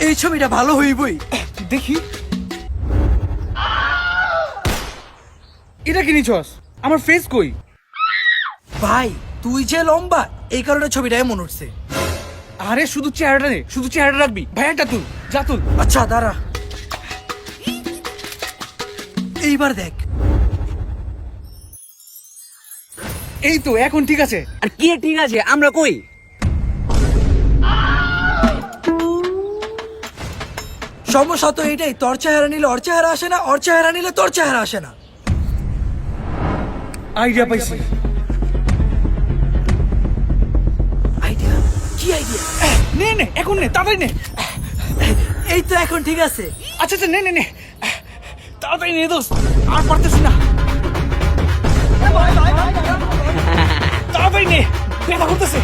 এই ছবিটা ভালো হইবই। দেখি এটা কি নিছস? আমার ফেস কই? ভাই তুই যে লম্বা এই কারণে ছবিটা এমন উঠছে। আরে শুধু চেহারাটা নে, শুধু চেহারাটা রাখবি। ভাইয়াটা তুল, যা তুল। আচ্ছা দাঁড়া, এইবার দেখ। এই তো এখন ঠিক আছে। আর কি ঠিক আছে, আমরা কই? সমস্যা তো এইটাই, তোর চেহারা নিলে ওর চেহারা আসে না, ওর চেহারা নিলে তোর চেহারা আসে না। আইডিয়া পাইছি। আইডিয়া? কি আইডিয়া? নে নে, এখন নে, তাড়াতাড়ি নে। এই তো এখন ঠিক আছে। আচ্ছা আচ্ছা, নে নে নে, তাড়াতাড়ি নে দোস্ত, আর পারতেছি না। তাড়াতাড়ি নে, ব্যথা করতেছে।